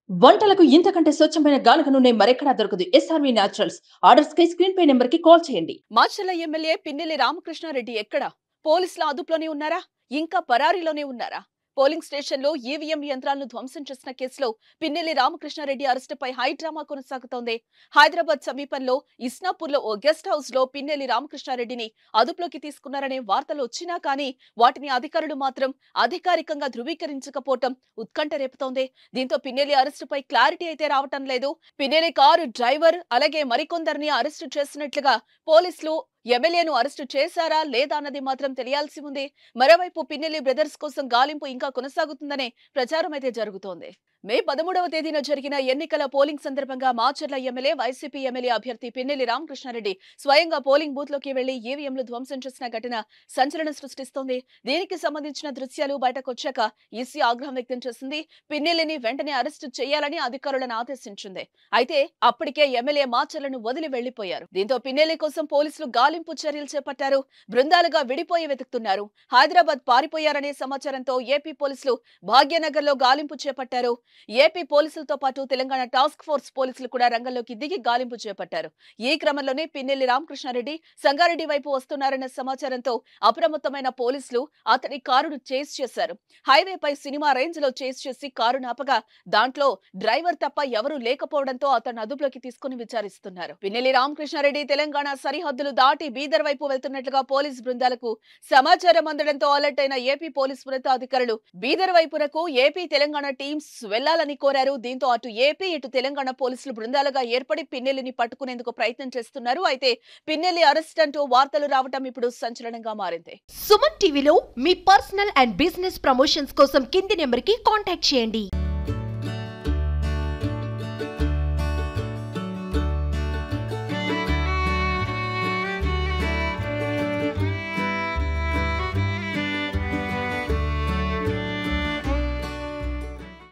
వంటలకు ఇంతకంటే స్వచ్ఛమైన గానుగ నూనె మరెక్కడా దొరకదు. SRV naturals. ఆర్డర్స్ కై స్క్రీన్ పై నెంబర్ కి కాల్ చేయండి. మాచర్ల ఎమ్మెల్యే పిన్నెల్లి రామకృష్ణారెడ్డి ఎక్కడ? పోలీసుల అదుపులోనే ఉన్నారా? ఇంకా పరారీలోనే ఉన్నారా? పోలింగ్ స్టేషన్లో ఈవీఎం యంత్రాలను ధ్వంసం చేసిన కేసులో పిన్నెల్లి రామకృష్ణారెడ్డి అరెస్టుపై హై డ్రామా కొనసాగుతోంది. హైదరాబాద్ సమీపంలో ఇస్నాపూర్లో ఓ గెస్ట్ హౌస్ లో పిన్నెల్లి రామకృష్ణారెడ్డిని అదుపులోకి తీసుకున్నారనే వార్తలు వచ్చినా కానీ వాటిని అధికారులు మాత్రం అధికారికంగా ధృవీకరించకపోవటం ఉత్కంఠ రేపుతోంది. దీంతో పిన్నెల్లి అరెస్టుపై క్లారిటీ అయితే రావటం లేదు. పిన్నెల్లి కారు డ్రైవర్ అలాగే మరికొందరిని అరెస్టు చేసినట్లుగా పోలీసులు ఎమ్మెల్యేను అరెస్టు చేశారా లేదా అన్నది మాత్రం తెలియాల్సి ఉంది. మరోవైపు పిన్నెల్లి బ్రదర్స్ కోసం గాలింపు ఇంకా కొనసాగుతుందనే ప్రచారం అయితే జరుగుతోంది. మే 13వ తేదీన జరిగిన ఎన్నికల పోలింగ్ సందర్భంగా మాచర్ల ఎమ్మెల్యే వైసీపీ ఎమ్మెల్యే అభ్యర్థి పిన్నెల్లి రామకృష్ణారెడ్డి స్వయంగా పోలింగ్ బూత్ లోకి వెళ్లి ఈవీఎంలు ధ్వంసం చేసిన ఘటన సంచలనం సృష్టిస్తోంది. దీనికి సంబంధించిన దృశ్యాలు బయటకొచ్చాక ఈసీ ఆగ్రహం వ్యక్తం చేసింది. పిన్నెల్లిని వెంటనే అరెస్టు చేయాలని అధికారులను ఆదేశించింది. అయితే అప్పటికే ఎమ్మెల్యే మాచర్లను వదిలి వెళ్లిపోయారు. దీంతో పిన్నెల్లి కోసం పోలీసులు గాలింపు చర్యలు చేపట్టారు. బృందాలుగా విడిపోయి వెతుకుతున్నారు. హైదరాబాద్ పారిపోయారనే సమాచారంతో ఏపీ పోలీసులు భాగ్యనగర్ లో గాలింపు చేపట్టారు. ఏపీ పోలీసులతో పాటు తెలంగాణ టాస్క్ ఫోర్స్ పోలీసులు కూడా రంగంలోకి దిగి గాలింపు చేపట్టారు. ఈ క్రమంలోనే పిన్నెల్లి రామకృష్ణారెడ్డి సంగారెడ్డి వైపు వస్తున్నారన్న సమాచారంతో అప్రమత్తమైన పోలీసులు అతని కారును చేస్ చేశారు. హైవేపై సినిమా రేంజ్ లో చేస్ చేసి కారును ఆపగా దాంట్లో డ్రైవర్ తప్ప ఎవరూ లేకపోవడంతో అతను అదుపులోకి తీసుకుని విచారిస్తున్నారు. పిన్నెల్లి రామకృష్ణారెడ్డి తెలంగాణ సరిహద్దులు దాటి బీదర్ వైపు వెళ్తున్నట్లుగా పోలీస్ బృందాలకు సమాచారం అందడంతో అలర్ట్ అయిన ఏపీ పోలీస్ ఉన్నతాధికారులు బీదర్ వైపునకు ఏపీ తెలంగాణ టీమ్స్ వెళ్లాలని కోరారు. దీంతో అటు ఏపీ ఇటు తెలంగాణ పోలీసులు బృందాలుగా ఏర్పడి పిన్నెల్లిని పట్టుకునేందుకు ప్రయత్నం చేస్తున్నారు. అయితే పిన్నెల్లి అరెస్ట్ అంటూ వార్తలు రావటం ఇప్పుడు సంచలనంగా మారింది. సుమన్ టీవీలో మీ పర్సనల్ అండ్ బిజినెస్ ప్రమోషన్స్ కోసం కింది నెంబర్ కి కాంటాక్ట్ చేయండి.